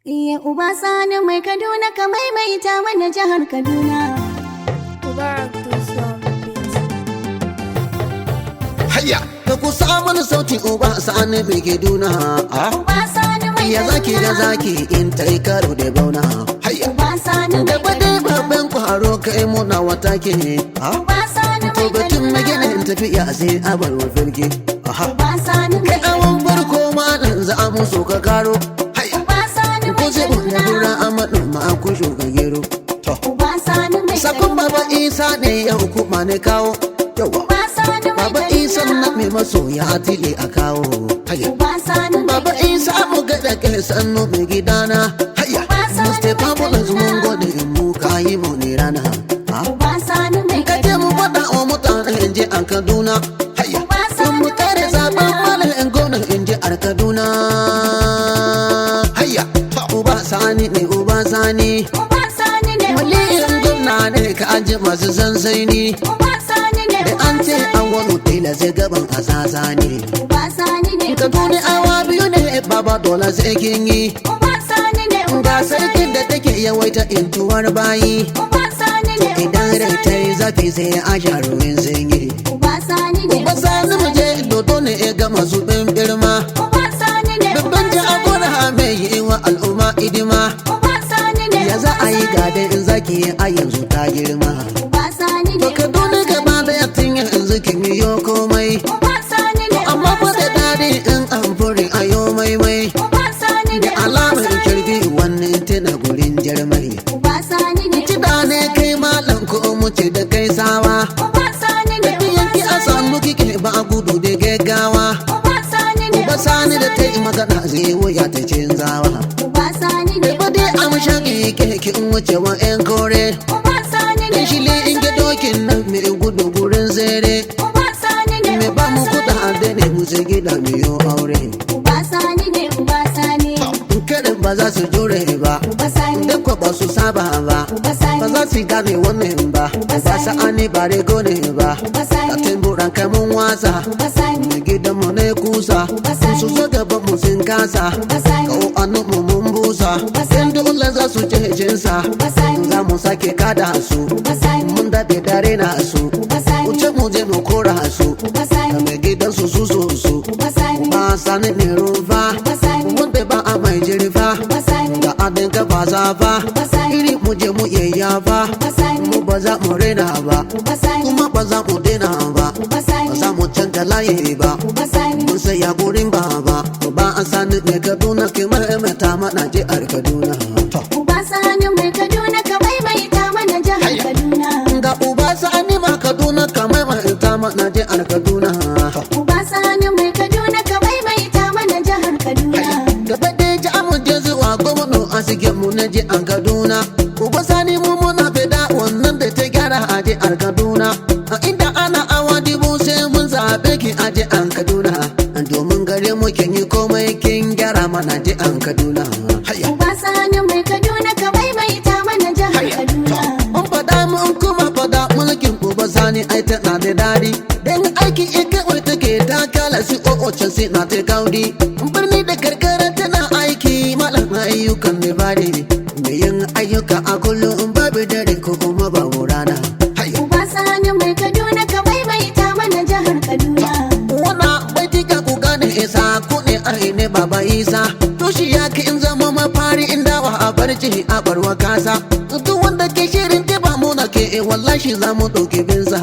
Uba Sani mai Kaduna ka maimaita mana jihar Kaduna. Hayya, ka ku samun sautin Uba Sani mai Kaduna. Uba Sani mai Ya zaki da zaki in ta yi karo da bauna. Hayya, Uba Sani mai gaba dai babban kwaro kai muna wata ke. Uba Sani To mai batun magana in tafiya sai a bar wa firge. Uba Sani mai Kai awon farko ma nan za a musu ka karo. Hayya, Uba Sani ko mai sai mun da dura a maɗu ma an kusho ka gero. Uba Sani mai Sakon Baba Isa ne ya hukuma ne kawo. Yawa. Uba Sani mai Baba Isa na mai masoya a tile a kawo. Hayya. Uba Sani mai Baba Isa mu ga da kai sannu mai gidana. Hayya. Mustapha Bullets mun gode in mu kayi mu ne rana. Uba Sani mai Ka ce mu faɗa wa mutane in je a Kaduna. Hayya. In mu kare zaɓen malam in gona in je a Kaduna. Hayya. Uba Sani ne Uba Sani. Uba Sani ne Waliyin gwamna ne ka aji masu sansaini. Uba Sani ne Da an ce an wani tela sai gaban asasa ne. Uba Sani ne Kaduna awa biyu ne baba dole sai kin yi. Uba Sani ne Ga sarkin da take yawaita intuwar bayi. Uba Sani ne Idan rai ta yi zafi sai a sha ruwan sanyi. Uba Sani ne Ba sani mu je dodo ne ya ga masu birma. Uba Sani ne Babban jagora mai yi wa al'umma idima. Uba Sani ne Ya za a yi gadon in zaki a yanzu ta girma. Uba Sani To ne Kaduna gaba da ya tun yanzu kin yi komai. Uba Sani ne Amma fa da daɗi in an fure a yo maimai. Uba Sani ne Da alamar kirgi wannan tana gurin jarmai. Uba Sani ne Kiɗa ne kai malam ko mu ce da kai sawa. Uba Sani ne Da yanki a samu kike ba a gudu da gaggawa. Uba Sani ne Ba sani da ta yi magana zai wuya ta canzawa. Uba Sani ne Ba dai a mashaƙi keke in wuce wa 'yan kore. Uba Sani ne Dan shile in ga dokin nan mai gudu gurin zere. Uba Sani ne Me ba mu kuɗa da ne mu je gida mu yi aure. Uba Sani ne Uba Sani Kaɗan ba za su jure ba. Uba Sani Da kwa ba su saba ba. Uba Ba Sani za su gane wannan ba. Ba sa'ani ba rego ne ba. Uba Ka Sani tamburan kai mun wasa. Uba Sani Mai gidan mu ne kusa. Su zo gaban mu sun kasa. Uba Sani Kawo annu mu mun busa. Yan dole za su je jinsa. Uba Sani Za mu sake kada su. Uba Sani Mun daɗe dare na su. Uba Sani Wuce mu je mu kora su. Uba Da Sani mai gidan su su so su. Uba Sani Ba sani ne rufa. Uba Sani Wanda ba a mai jirfa. Uba Sani Da adin kafa zafa. Uba Sani Iri mu je mu yayyafa. Uba Sani Mu ba za mu rena ba. Uba Sani Kuma ba za mu daina ba. Uba Ba Sani za mu canza layi ba. Uba Sani Mun saya gurin baba. Ba a sani ne Kaduna ke mata mana jihar Kaduna. Uba Sani mai Kaduna ka maimaita mana jihar Kaduna Ga uba sani ma Kaduna ka mata mana jihar Kaduna. Uba Sani mai Kaduna ka maimaita mana jihar Kaduna Gaba da ji amu je zuwa gwamnu a sigen mu na jihar Kaduna. Uba sani mu muna feda wannan da ta gyara a jihar Kaduna. A inda ana awa dubu sai mun zaɓe ki a jihar Kaduna. Domin gare mu kin yi komai kin gyara mana jihar Kaduna. Hayya. Uba Sani mai Kaduna ka maimaita mana jihar Kaduna Mun faɗa mun kuma faɗa mulkin uba sani ai tana da daɗi. Dan aiki in kawai take ta kala si can sai na ta kauri. Birni da karkara tana aiki malam ayyukan mai bari. Mai yin ayyuka a kullum babu dare ko kuma babu rana. Hayya. Uba Sani mai Kaduna ka maimaita mana jihar Kaduna Wana bai tika ku gane isa ku ne ne baba isa. To shi ya ki in zama mafari in dawa a barci a barwa kasa. Duk wanda ke shirin tiba muna ke wallahi za mu ɗauki binsa.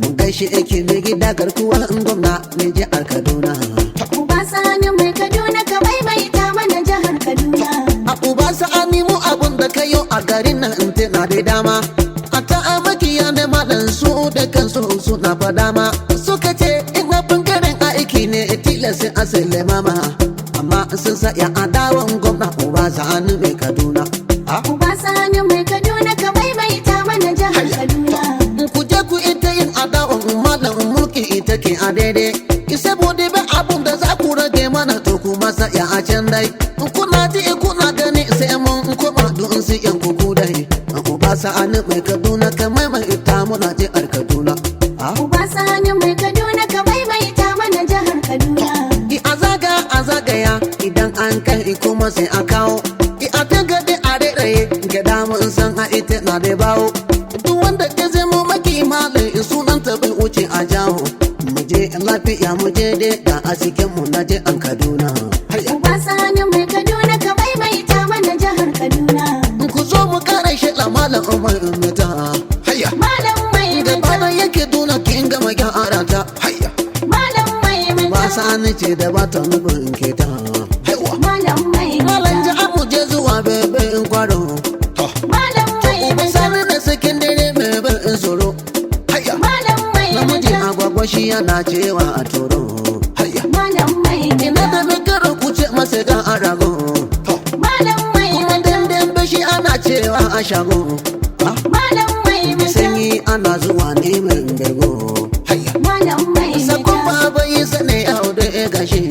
Mun gaishe ake mai gida garkuwa in gwamna ne jihar Kaduna. Uba Sani mai Kaduna ka maimaita mana jihar Kaduna A uba sa'ani mu abun da kayo a garin nan in tana da dama. A ta'a makiya da malan su da kansu suna fada ma. Suka ce ina bangaren aiki ne tilasi asali mama. Amma sun sa ya adawan gwamna uba sa'ani mai Kaduna. Uba Sani mai Kaduna ka maimaita mana jihar Kaduna Ku je ku ita yin adawan malam mulki ita ke a daidai. Saboda ba abun da za ku rage mana to kuma sa ya a can dai. Kuna ji kuna gani sai mun koma don su yan kuku dai. Uba sa'ani mai Kaduna ka maimaita muna jihar Kaduna. Uba Sani mai Kaduna ka maimaita mana jihar Kaduna A zagaya idan an kai kuma sai a kawo. A na da bawo. Duk wanda ke zama maki malam in sunanta bai wuce a jawo. Muje lafiya muje dai ga a cikin mu na je an Kaduna. Uba Sani mai Kaduna ka maimaita mana jihar Kaduna. Ku zo mu kare shi la malam Umar Ummata. Malam Da maimaita. bana yake duna kin gama gyara ta. Malam maimaita. Ba Sani ce da ba ta nufin keta. Malam Malam maimaita. ji amu je zuwa bebe in kwaro. Malam Uba maimaita. Sani na sakin dare bebe in tsoro. Malam Namijin maimaita. agwagwa shi yana cewa a turo. Malam Ina da maimaita. mai karo kuce masa ga arago. Malam Kuma maimaita. dandan shi ana cewa a shago. Malam maimaita. Sanyi ana zuwa neman bego. Malam Sakon maimaita. baba yi sane yau da ya gashi.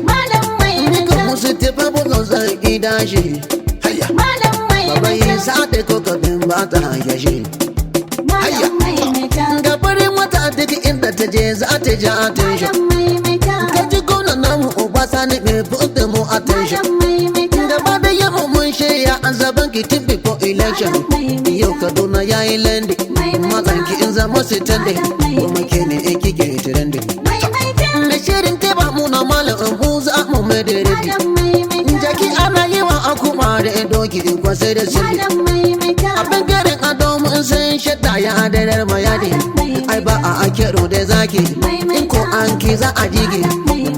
Malam Nika maimaita. musu tafa bugun zaki dashi. Malam Baba yi maimaita. sa'ade ko kabin ba ta yashi. Malam maimaita. Ga farin wata duk inda ta je za ta ji attention. Malam maimaita. Ka ji gwamnan namu Uba Sani mai put mu attention. Malam maimaita. Gaba da yamma mun shirya a zaben kitin before election. Yau Kaduna ya yi landing. Matsanki in zama su tande. Kuma ke ne kike trending. Maimaita. Da shirin teba muna malam mu za mu mai da rabi. Malam maimaita. Jaki ana yi wa akuma da doki kwasai da sirri. Malam maimaita. A bangaren ado mun san shadda ya adarar mayadi. Ai ba a kero da zaki. In ko an ki za a jige.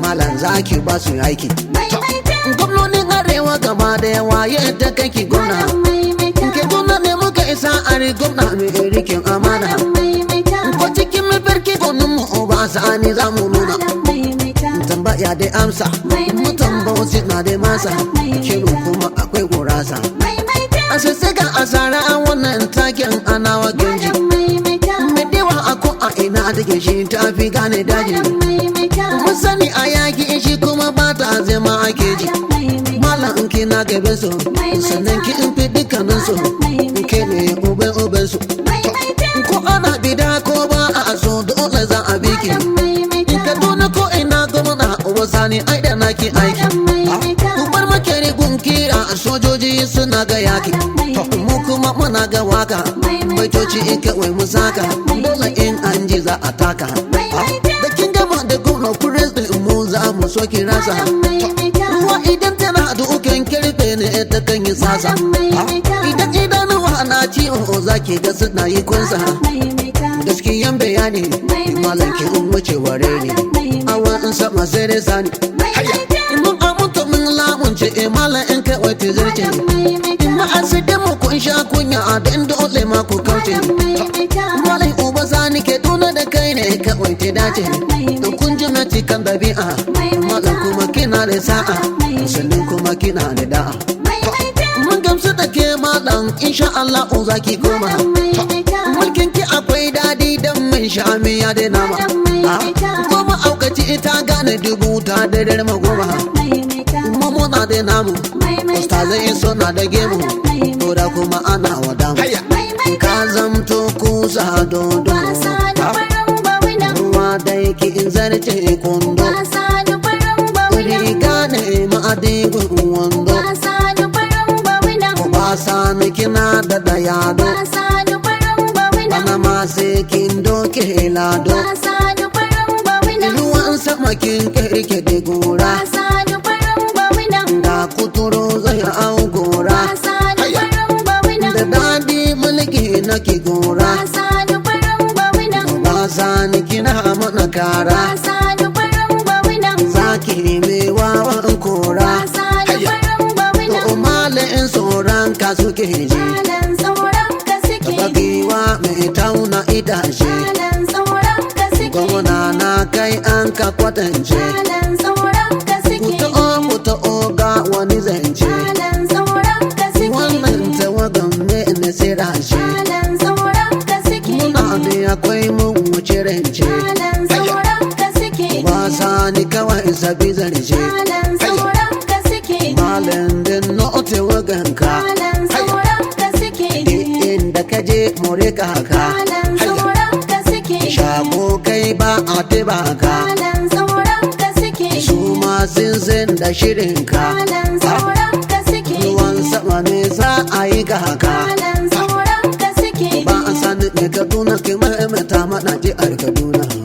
Malam zaki ba su aiki. Maimaita. Gwamnonin arewa gaba da yawa yadda kake gwamna. Malam maimaita. Ke gwamna ne muka isa are gwamna mai rikin amana. Malam maimaita. Ko cikin mafarki gwanin mu Uba Sani za mu nuna. Malam maimaita. Tambaya dai amsa. Mutan bauchi na da masa. Kiro kuma akwai gurasa. Maimaita. A sassaka asara a wannan taken anawa ganji. Malam maimaita. Medewa ako a ina take shi ta fi gane daji. Malam maimaita. Mun sani a yaki shi kuma ba ta zama a keji. Malam maimaita. Malam in ki na gabe su. Sannan ki in fi dukkanin su. In ke ne uben su. Maimaita. Ko ana bida ko ba a so dole za a biki. Malam maimaita. In Kaduna ko ina gwamna Uba Sani ai da naki aiki. Ubar makere gunkira sojoji suna ga yaki. Mu kuma muna ga waka. Baitoci in kawai mu saka. Dole in an ji za a taka. Da kin gama da gwamna president mu za mu so ki rasa. Ruwa idan tana dukan kirfe ne ta kan yi sasa. Idan idanuwa na ciwo za ki ga suna yi kunsa. Gaskiyan bayani malam ki in wuce ware ne. Awa in sama sai dai Sani. In mun amuta mun lamunce malam in kai wata zarce. In ma asidin mu kun sha kunya a dan dole ma ku kauce. Malam Uba Sani ke tuna da kai ne kawai ta dace. In kun ji na cikan dabi'a. Malam kuma kina da sa'a. Sannan kuma kina da da'a. Mun gamsu da ke malam insha Allah za ki koma. Mulkin ki akwai dadi dan mai sha'ami ya da nama. Goma aukaci ita gane dubu ta da darma goma. Kuma muna da namu. Ustazai suna da gemu. Tora kuma ana wa damu. Ka zamto kusa dodo. Ruwa da yake in zarce kundo. Riga ne ma'adigun wando. Ba Sani kina da dayado. Bana ma sai kin doke lado. Ruwan sama kin kirke da gora. Da kuturo zai au gora. Da dadi mulki na ki gora. Ba Sani kina mana kara. Zaki mai wawan kora. To malin tsoron ka suke ji. Bagiwa mai tauna itace. Gwamna na kai an ka kwatance. Kuta oga wani zance. Wannan tawagan ne na sirace. Muna da akwai mun wuce rance. Ba Sani kawai sabi zance. Malam din na tawaganka. Inda ka je more kaka. Shago kai ba a teba ka. Su ma sun da shirinka. Ruwan sama ne za a yi kaka. Sani mai Kaduna ke maimaita mana jihar Kaduna.